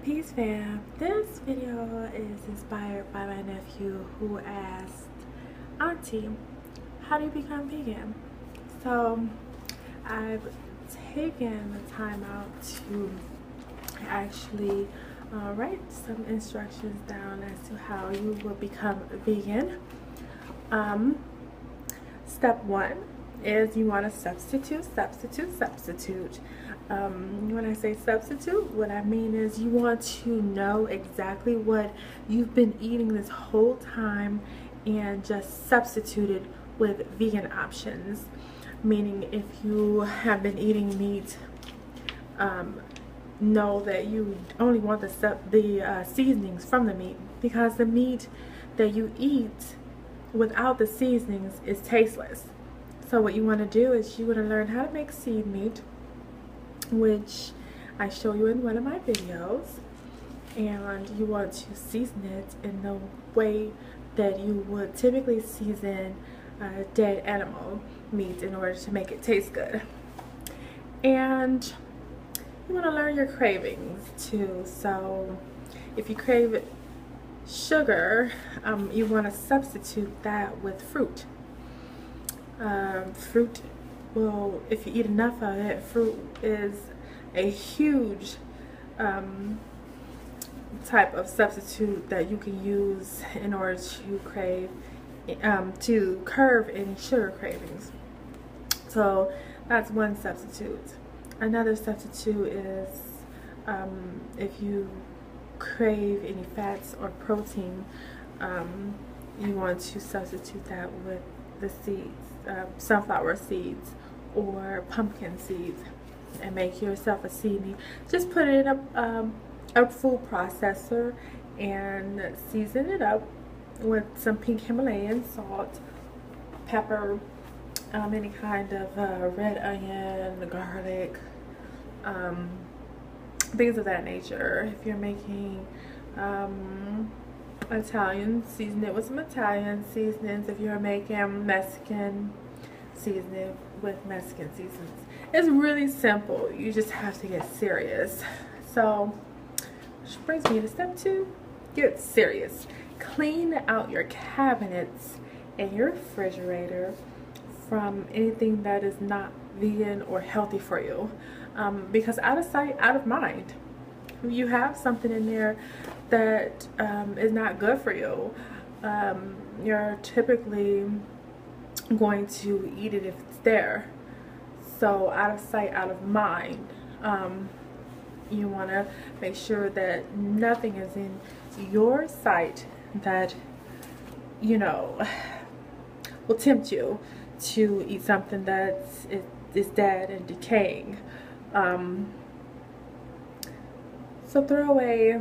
Peace fam, this video is inspired by my nephew who asked, Auntie, how do you become vegan? So I've taken the time out to actually write some instructions down as to how you will become vegan. Step one is you want to substitute. When I say substitute, what I mean is you want to know exactly what you've been eating this whole time and just substitute it with vegan options. Meaning if you have been eating meat, know that you only want the seasonings from the meat, because the meat that you eat without the seasonings is tasteless. So what you want to do is you want to learn how to make seed meat, which I show you in one of my videos, and you want to season it in the way that you would typically season dead animal meat in order to make it taste good. And you want to learn your cravings too. So if you crave sugar, you want to substitute that with fruit. Fruit will, if you eat enough of it, fruit is a huge type of substitute that you can use in order to curb any sugar cravings. So that's one substitute. Another substitute is if you crave any fats or protein, you want to substitute that with the seeds, sunflower seeds or pumpkin seeds, and make yourself a seed meat. Just put it in a food processor and season it up with some pink Himalayan salt, pepper, any kind of red onion, garlic, things of that nature. If you're making Italian, season it with some Italian seasonings. If you're making Mexican, season it with Mexican seasonings. It's really simple. You just have to get serious. So, which brings me to step two. Get serious. Clean out your cabinets and your refrigerator from anything that is not vegan or healthy for you, because out of sight, out of mind. If you have something in there that is not good for you, you're typically going to eat it if it's there. So out of sight, out of mind. You want to make sure that nothing is in your sight that, you know, will tempt you to eat something that is dead and decaying. So throw away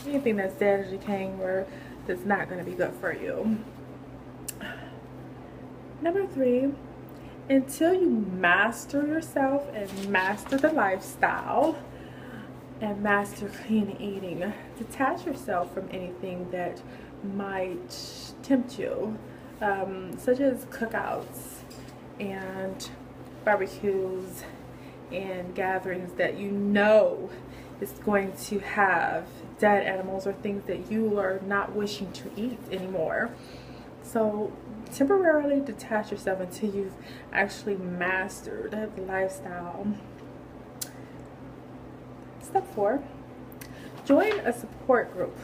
anything that's dead or decaying or that's not going to be good for you. Number three, until you master yourself and master the lifestyle and master clean eating, detach yourself from anything that might tempt you, such as cookouts and barbecues and gatherings that you know is going to have dead animals or things that you are not wishing to eat anymore. So temporarily detach yourself until you've actually mastered the lifestyle. Step four, join a support group.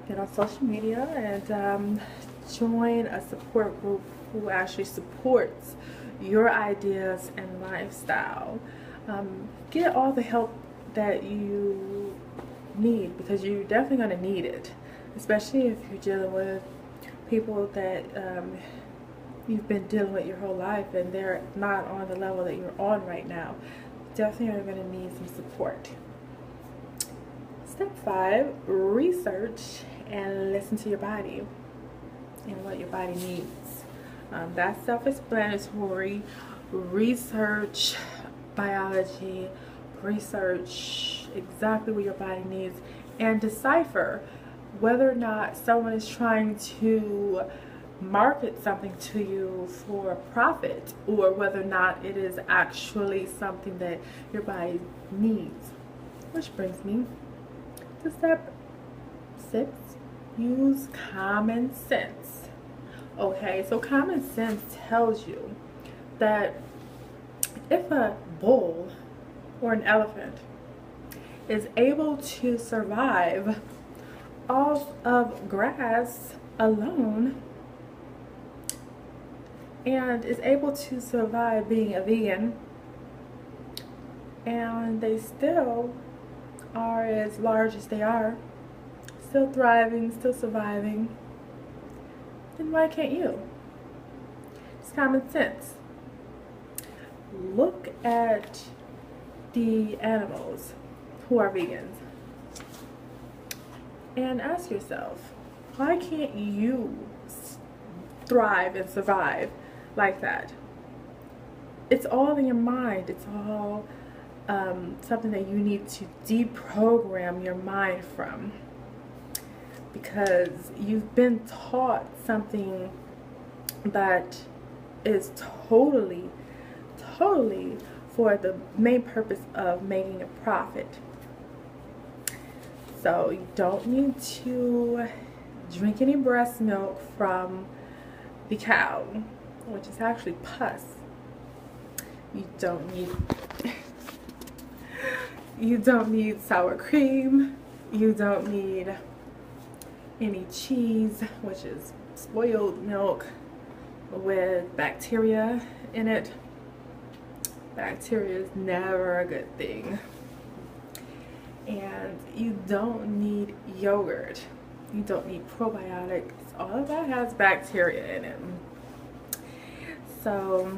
Get on social media and join a support group who actually supports your ideas and lifestyle. Get all the help that you need, because you're definitely going to need it, especially if you're dealing with people that you've been dealing with your whole life and they're not on the level that you're on right now. Definitely are going to need some support. Step five, research and listen to your body and what your body needs. That's self-explanatory. Research biology, research exactly what your body needs, and decipher whether or not someone is trying to market something to you for profit, or whether or not it is actually something that your body needs. Which brings me to step 6, use common sense. Okay, so common sense tells you that if a bull or an elephant is able to survive off of grass alone and is able to survive being a vegan, and they still are as large as they are, still thriving, still surviving, then why can't you? It's common sense. Look at the animals who are vegans and ask yourself, why can't you thrive and survive like that? It's all in your mind. It's all something that you need to deprogram your mind from, because you've been taught something that is totally for the main purpose of making a profit. So you don't need to drink any breast milk from the cow, which is actually pus. You don't need sour cream. You don't need any cheese, which is spoiled milk with bacteria in it. Bacteria is never a good thing. And you don't need yogurt. You don't need probiotics. All of that has bacteria in it. So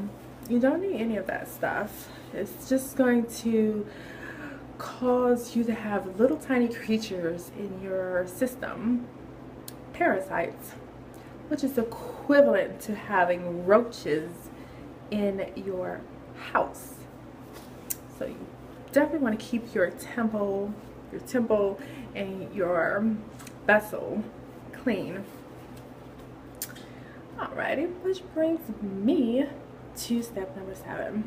you don't need any of that stuff. It's just going to cause you to have little tiny creatures in your system, parasites, which is equivalent to having roaches in your house. So you definitely want to keep your temple and your vessel clean. Alrighty, which brings me to step number 7.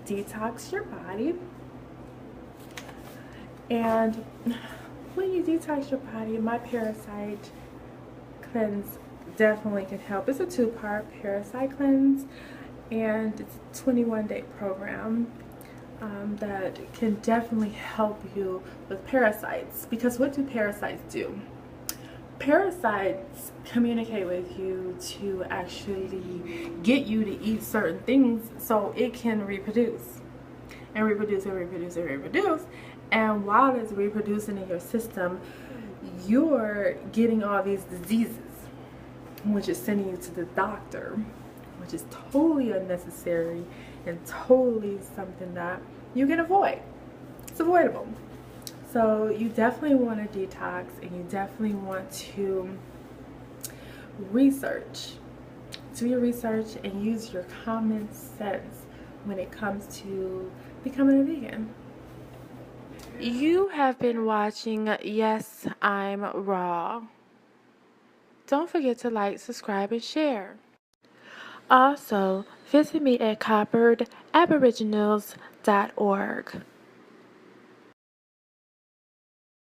Detox your body. And when you detox your body, my parasite cleanse definitely can help. It's a 2-part parasite cleanse, and it's a 21-day program that can definitely help you with parasites. Because what do parasites do? Parasites communicate with you to actually get you to eat certain things so it can reproduce and reproduce and reproduce and reproduce. And while it's reproducing in your system, you're getting all these diseases, which is sending you to the doctor, which is totally unnecessary and totally something that you can avoid. It's avoidable. So you definitely want to detox, and you definitely want to research. Do your research and use your common sense when it comes to becoming a vegan. You have been watching Yes, I'm Raw. Don't forget to like, subscribe, and share. Also, visit me at copperedaboriginals.org.